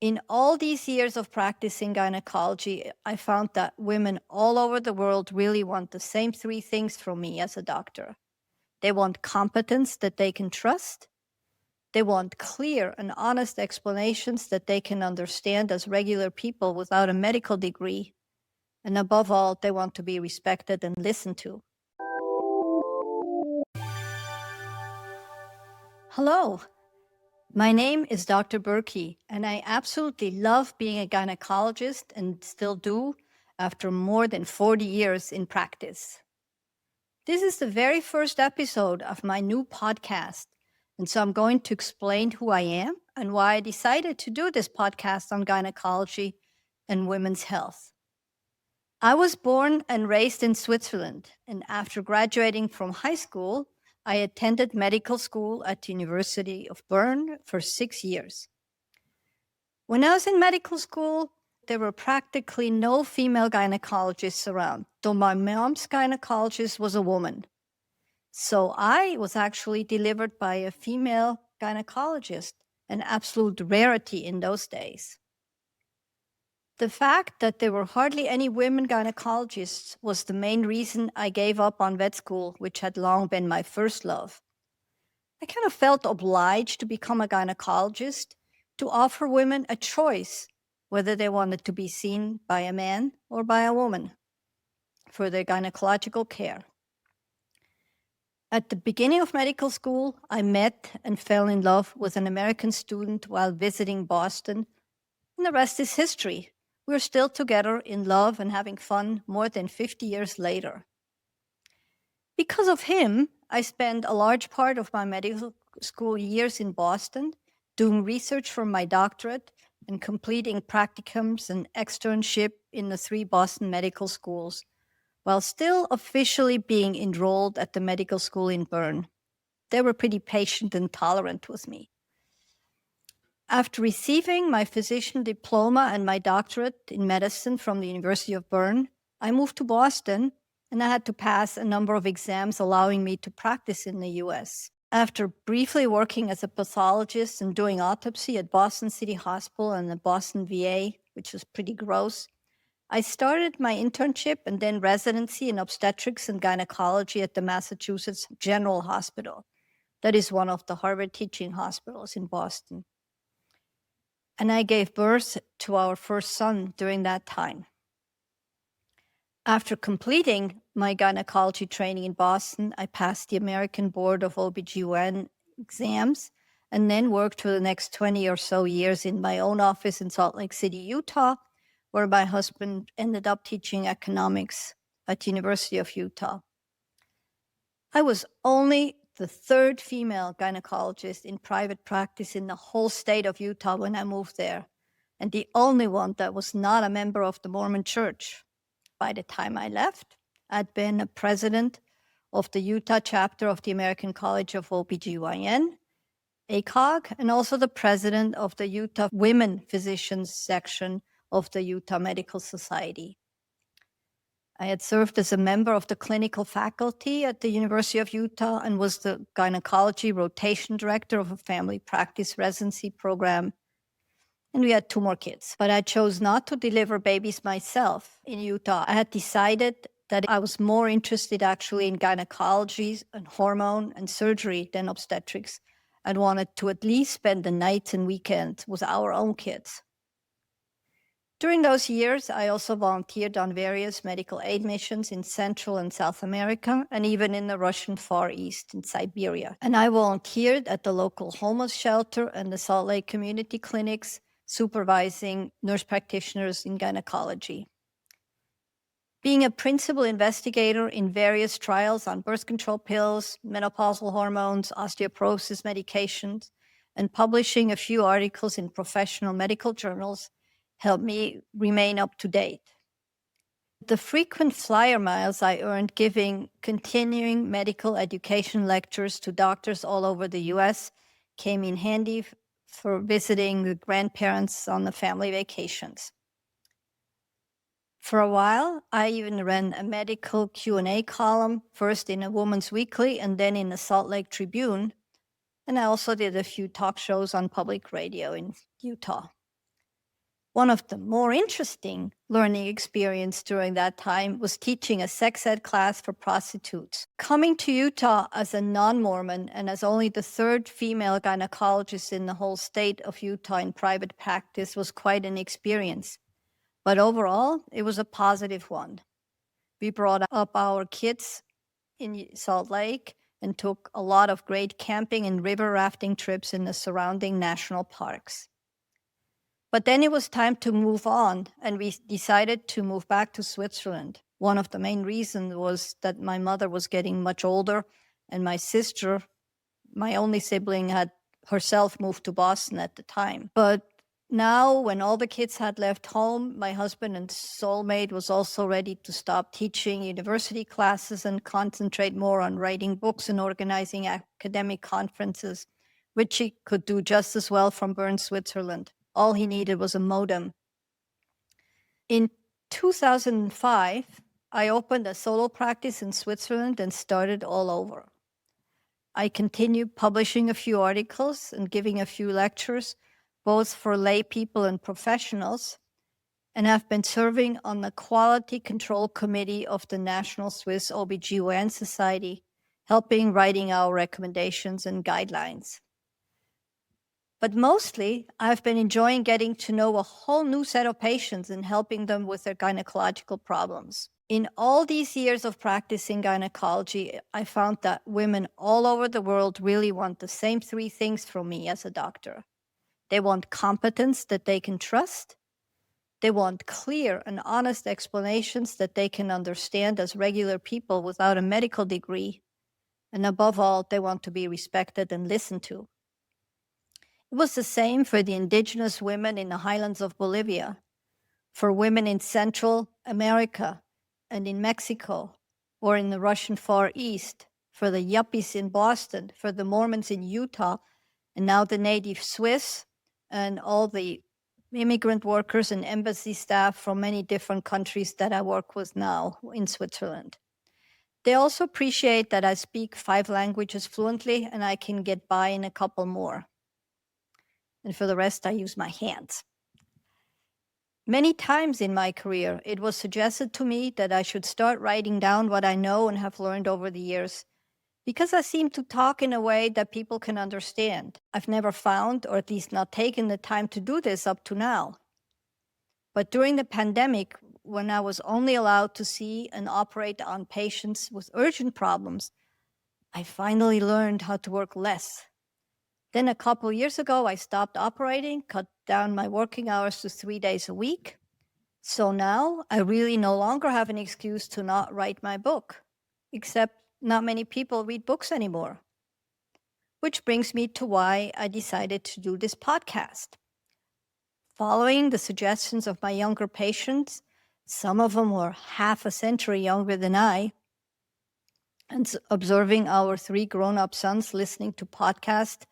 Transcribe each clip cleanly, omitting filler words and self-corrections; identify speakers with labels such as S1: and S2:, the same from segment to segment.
S1: In all these years of practicing gynecology, I found that women all over the world really want the same three things from me as a doctor. They want competence that they can trust. They want clear and honest explanations that they can understand as regular people without a medical degree. And above all, they want to be respected and listened to. Hello, my name is Dr. Burki, and I absolutely love being a gynecologist and still do after more than 40 years in practice. This is the very first episode of my new podcast, and so I'm going to explain who I am and why I decided to do this podcast on gynecology and women's health. I was born and raised in Switzerland, and after graduating from high school, I attended medical school at the University of Bern for 6 years. When I was in medical school, there were practically no female gynecologists around, though my mom's gynecologist was a woman. So I was actually delivered by a female gynecologist, an absolute rarity in those days. The fact that there were hardly any women gynecologists was the main reason I gave up on vet school, which had long been my first love. I kind of felt obliged to become a gynecologist to offer women a choice whether they wanted to be seen by a man or by a woman for their gynecological care. At the beginning of medical school, I met and fell in love with an American student while visiting Boston, and the rest is history. We're still together in love and having fun more than 50 years later. Because of him, I spent a large part of my medical school years in Boston doing research for my doctorate and completing practicums and externship in the 3 Boston medical schools, while still officially being enrolled at the medical school in Bern. They were pretty patient and tolerant with me. After receiving my physician diploma and my doctorate in medicine from the University of Bern, I moved to Boston, and I had to pass a number of exams allowing me to practice in the US. After briefly working as a pathologist and doing autopsy at Boston City Hospital and the Boston VA, which was pretty gross, I started my internship and then residency in obstetrics and gynecology at the Massachusetts General Hospital. That is one of the Harvard teaching hospitals in Boston. And I gave birth to our first son during that time. After completing my gynecology training in Boston, I passed the American Board of OBGYN exams and then worked for the next 20 or so years in my own office in Salt Lake City, Utah, where my husband ended up teaching economics at the University of Utah. I was only the 3rd female gynecologist in private practice in the whole state of Utah when I moved there, and the only one that was not a member of the Mormon Church. By the time I left, I'd been a president of the Utah chapter of the American College of OBGYN, ACOG, and also the president of the Utah Women Physicians section of the Utah Medical Society. I had served as a member of the clinical faculty at the University of Utah and was the gynecology rotation director of a family practice residency program. And we had 2 more kids, but I chose not to deliver babies myself in Utah. I had decided that I was more interested actually in gynecology and hormone and surgery than obstetrics, and wanted to at least spend the nights and weekends with our own kids. During those years, I also volunteered on various medical aid missions in Central and South America, and even in the Russian Far East in Siberia. And I volunteered at the local homeless shelter and the Salt Lake community clinics, supervising nurse practitioners in gynecology. Being a principal investigator in various trials on birth control pills, menopausal hormones, osteoporosis medications, and publishing a few articles in professional medical journals helped me remain up to date. The frequent flyer miles I earned giving continuing medical education lectures to doctors all over the US came in handy for visiting the grandparents on the family vacations. For a while, I even ran a medical Q&A column, first in a Woman's Weekly and then in the Salt Lake Tribune, and I also did a few talk shows on public radio in Utah. One of the more interesting learning experience during that time was teaching a sex ed class for prostitutes. Coming to Utah as a non-Mormon and as only the third female gynecologist in the whole state of Utah in private practice was quite an experience. But overall, it was a positive one. We brought up our kids in Salt Lake and took a lot of great camping and river rafting trips in the surrounding national parks. But then it was time to move on, and we decided to move back to Switzerland. One of the main reasons was that my mother was getting much older, and my sister, my only sibling, had herself moved to Boston at the time. But now, when all the kids had left home, my husband and soulmate was also ready to stop teaching university classes and concentrate more on writing books and organizing academic conferences, which he could do just as well from Bern, Switzerland. All he needed was a modem. In 2005, I opened a solo practice in Switzerland and started all over. I continued publishing a few articles and giving a few lectures, both for lay people and professionals, and have been serving on the Quality Control Committee of the National Swiss OBGYN Society, helping writing our recommendations and guidelines. But mostly, I've been enjoying getting to know a whole new set of patients and helping them with their gynecological problems. In all these years of practicing gynecology, I found that women all over the world really want the same three things from me as a doctor. They want competence that they can trust. They want clear and honest explanations that they can understand as regular people without a medical degree. And above all, they want to be respected and listened to. It was the same for the indigenous women in the highlands of Bolivia, for women in Central America and in Mexico, or in the Russian Far East, for the yuppies in Boston, for the Mormons in Utah, and now the native Swiss, and all the immigrant workers and embassy staff from many different countries that I work with now in Switzerland. They also appreciate that I speak 5 languages fluently and I can get by in a couple more. And for the rest, I use my hands. Many times in my career, it was suggested to me that I should start writing down what I know and have learned over the years, because I seem to talk in a way that people can understand. I've never found, or at least not taken the time to do this up to now. But during the pandemic, when I was only allowed to see and operate on patients with urgent problems, I finally learned how to work less. Then a couple years ago, I stopped operating, cut down my working hours to 3 days a week. So now I really no longer have an excuse to not write my book, except not many people read books anymore. Which brings me to why I decided to do this podcast. Following the suggestions of my younger patients, some of them were half a century younger than I, and observing our 3 grown-up sons listening to podcasts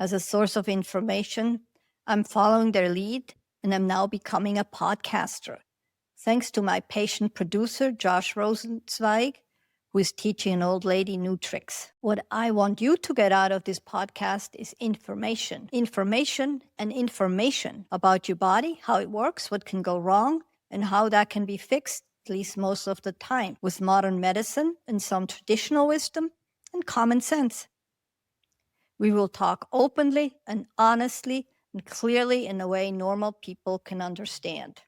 S1: as a source of information, I'm following their lead, and I'm now becoming a podcaster, thanks to my patient producer, Josh Rosenzweig, who is teaching an old lady new tricks. What I want you to get out of this podcast is information. Information and information about your body, how it works, what can go wrong, and how that can be fixed, at least most of the time, with modern medicine and some traditional wisdom and common sense. We will talk openly and honestly and clearly in a way normal people can understand.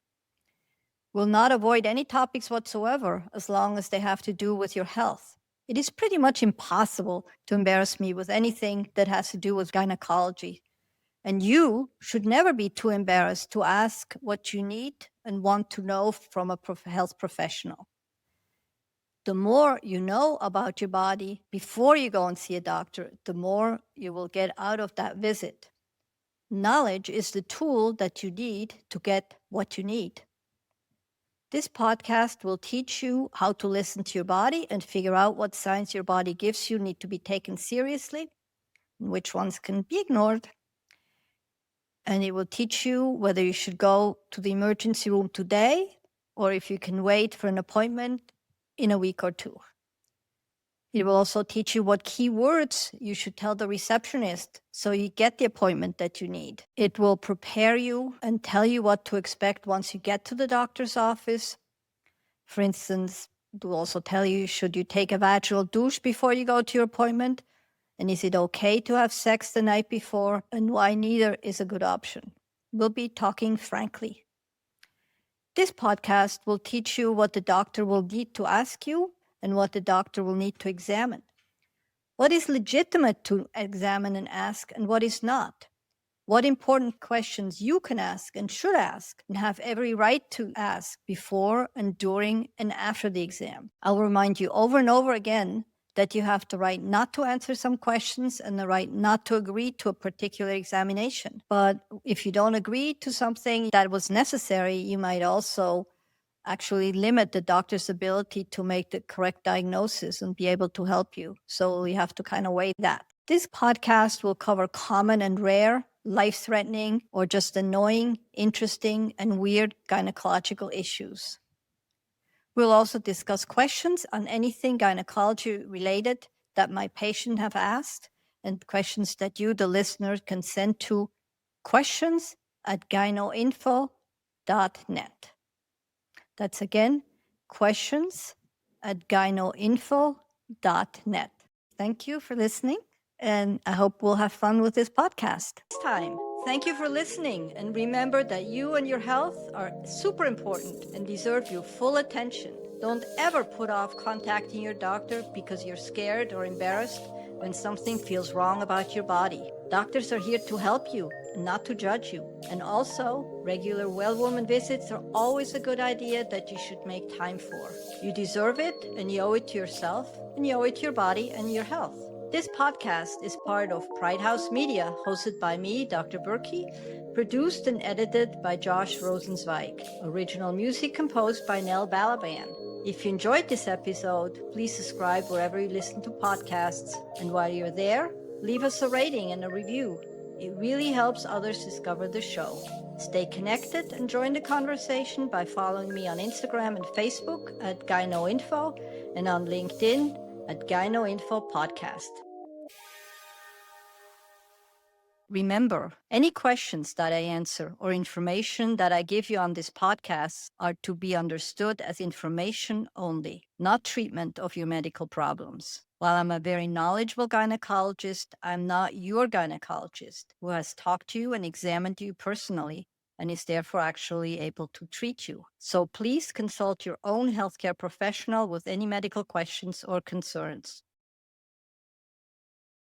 S1: We'll not avoid any topics whatsoever as long as they have to do with your health. It is pretty much impossible to embarrass me with anything that has to do with gynecology. And you should never be too embarrassed to ask what you need and want to know from a health professional. The more you know about your body before you go and see a doctor, the more you will get out of that visit. Knowledge is the tool that you need to get what you need. This podcast will teach you how to listen to your body and figure out what signs your body gives you need to be taken seriously and which ones can be ignored. And it will teach you whether you should go to the emergency room today or if you can wait for an appointment in a week or 2. It will also teach you what key words you should tell the receptionist so you get the appointment that you need. It will prepare you and tell you what to expect once you get to the doctor's office. For instance, it will also tell you, should you take a vaginal douche before you go to your appointment? And is it okay to have sex the night before? And why neither is a good option. We'll be talking frankly. This podcast will teach you what the doctor will need to ask you and what the doctor will need to examine. What is legitimate to examine and ask, and what is not? What important questions you can ask and should ask and have every right to ask before and during and after the exam. I'll remind you over and over again that you have the right not to answer some questions and the right not to agree to a particular examination. But if you don't agree to something that was necessary, you might also actually limit the doctor's ability to make the correct diagnosis and be able to help you. So you have to kind of weigh that. This podcast will cover common and rare, life-threatening, or just annoying, interesting, and weird gynecological issues. We'll also discuss questions on anything gynecology related that my patient have asked and questions that you, the listener, can send to questions@gynoinfo.net. That's again, questions@gynoinfo.net. Thank you for listening, and I hope we'll have fun with this podcast. Next time, thank you for listening, and remember that you and your health are super important and deserve your full attention. Don't ever put off contacting your doctor because you're scared or embarrassed when something feels wrong about your body. Doctors are here to help you and not to judge you. And also, regular well-woman visits are always a good idea that you should make time for. You deserve it, and you owe it to yourself, and you owe it to your body and your health. This podcast is part of Pride House Media, hosted by me, Dr. Burki, produced and edited by Josh Rosenzweig. Original music composed by Nell Balaban. If you enjoyed this episode, please subscribe wherever you listen to podcasts. And while you're there, leave us a rating and a review. It really helps others discover the show. Stay connected and join the conversation by following me on Instagram and Facebook @GynoInfo and on LinkedIn @GynoInfo Podcast. Remember, any questions that I answer or information that I give you on this podcast are to be understood as information only, not treatment of your medical problems. While I'm a very knowledgeable gynecologist, I'm not your gynecologist who has talked to you and examined you personally and is therefore actually able to treat you. So please consult your own healthcare professional with any medical questions or concerns.